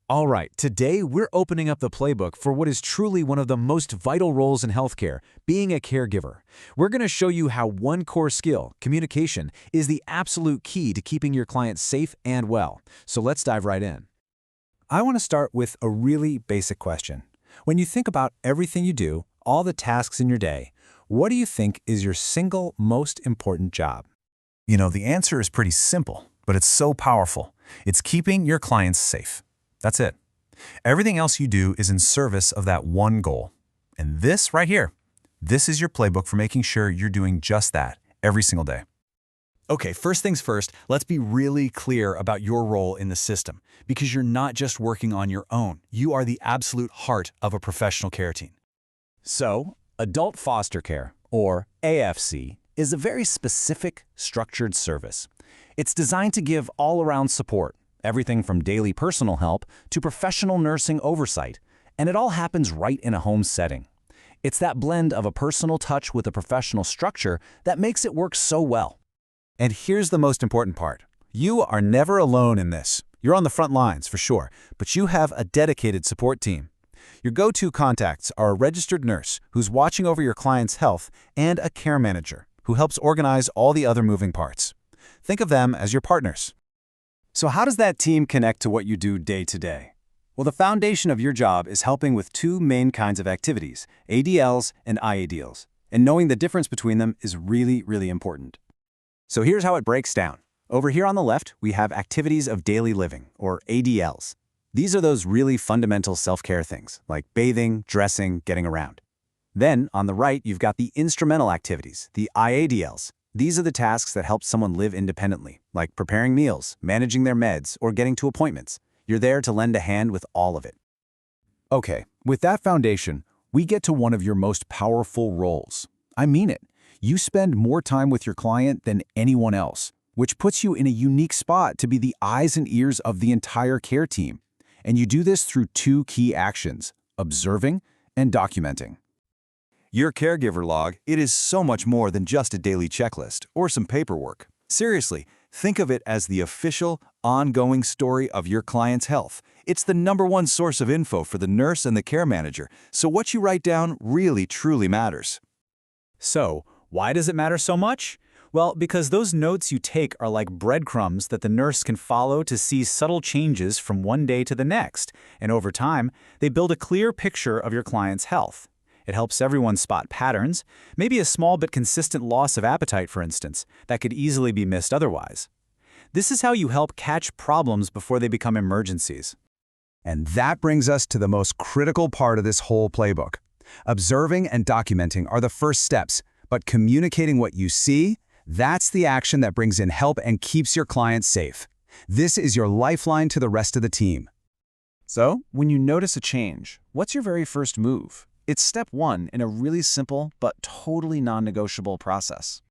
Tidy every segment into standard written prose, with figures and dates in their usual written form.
All right, today we're opening up the playbook for what is truly one of the most vital roles in healthcare, being a caregiver. We're going to show you how one core skill, communication, is the absolute key to keeping your clients safe and well. So let's dive right in. I want to start with a really basic question. When you think about everything you do, all the tasks in your day, what do you think is your single most important job? The answer is pretty simple, but it's so powerful. It's keeping your clients safe. That's it. Everything else you do is in service of that one goal. And this right here, this is your playbook for making sure you're doing just that every single day. Okay, first things first, let's be really clear about your role in the system, because you're not just working on your own. You are the absolute heart of a professional care team. So, adult foster care, or AFC, is a very specific, structured service. It's designed to give all-around support, everything from daily personal help to professional nursing oversight, and it all happens right in a home setting. It's that blend of a personal touch with a professional structure that makes it work so well. And here's the most important part. You are never alone in this. You're on the front lines for sure, but you have a dedicated support team. Your go-to contacts are a registered nurse who's watching over your client's health and a care manager who helps organize all the other moving parts. Think of them as your partners. So how does that team connect to what you do day to day? Well, the foundation of your job is helping with two main kinds of activities, ADLs and IADLs. And knowing the difference between them is really, really important. So here's how it breaks down. Over here on the left, we have activities of daily living, or ADLs. These are those really fundamental self-care things, like bathing, dressing, getting around. Then, on the right, you've got the instrumental activities, the IADLs. These are the tasks that help someone live independently, like preparing meals, managing their meds, or getting to appointments. You're there to lend a hand with all of it. Okay, with that foundation, we get to one of your most powerful roles. I mean it. You spend more time with your client than anyone else, which puts you in a unique spot to be the eyes and ears of the entire care team. And you do this through two key actions, observing and documenting. Your caregiver log, it is so much more than just a daily checklist or some paperwork. Seriously, think of it as the official, ongoing story of your client's health. It's the #1 source of info for the nurse and the care manager, so what you write down really, truly matters. So, why does it matter so much? Well, because those notes you take are like breadcrumbs that the nurse can follow to see subtle changes from one day to the next, and over time, they build a clear picture of your client's health. It helps everyone spot patterns, maybe a small but consistent loss of appetite, for instance, that could easily be missed otherwise. This is how you help catch problems before they become emergencies. And that brings us to the most critical part of this whole playbook. Observing and documenting are the first steps, but communicating what you see, that's the action that brings in help and keeps your clients safe. This is your lifeline to the rest of the team. So, when you notice a change, what's your very first move? It's step 1 in a really simple but totally non-negotiable process.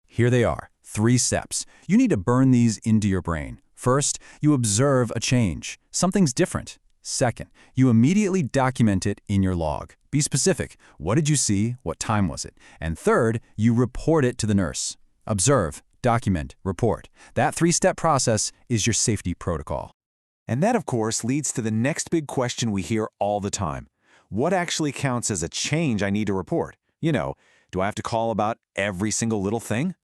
Here they are, 3 steps. You need to burn these into your brain. First, you observe a change. Something's different. Second, you immediately document it in your log. Be specific. What did you see? What time was it? And third, you report it to the nurse. Observe, document, report. That 3-step process is your safety protocol. And that, of course, leads to the next big question we hear all the time. What actually counts as a change I need to report? Do I have to call about every single little thing?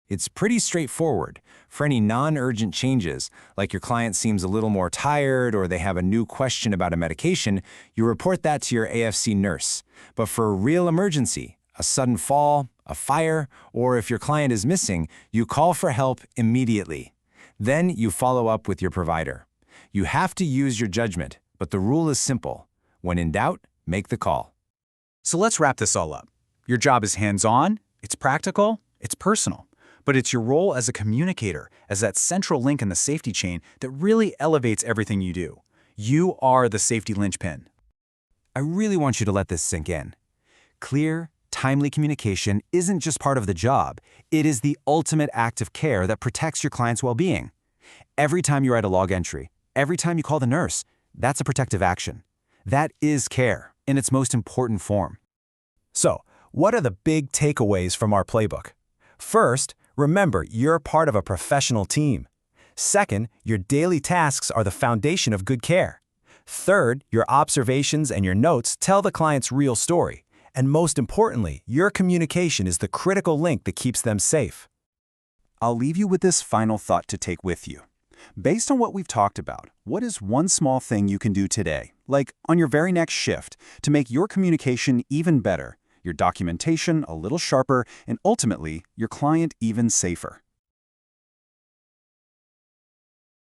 It's pretty straightforward. For any non-urgent changes, like your client seems a little more tired or they have a new question about a medication, you report that to your AFC nurse. But for a real emergency, a sudden fall, a fire, or if your client is missing, you call for help immediately. Then you follow up with your provider. You have to use your judgment, but the rule is simple. When in doubt, make the call. So let's wrap this all up. Your job is hands-on, it's practical, it's personal. But it's your role as a communicator, as that central link in the safety chain that really elevates everything you do. You are the safety linchpin. I really want you to let this sink in. Clear, timely communication isn't just part of the job. It is the ultimate act of care that protects your client's well-being. Every time you write a log entry, every time you call the nurse, that's a protective action. That is care in its most important form. So, what are the big takeaways from our playbook? First, remember you're part of a professional team. Second, your daily tasks are the foundation of good care. Third, your observations and your notes tell the client's real story. And most importantly, your communication is the critical link that keeps them safe. I'll leave you with this final thought to take with you. Based on what we've talked about, what is one small thing you can do today, like on your very next shift, to make your communication even better, your documentation a little sharper, and ultimately, your client even safer?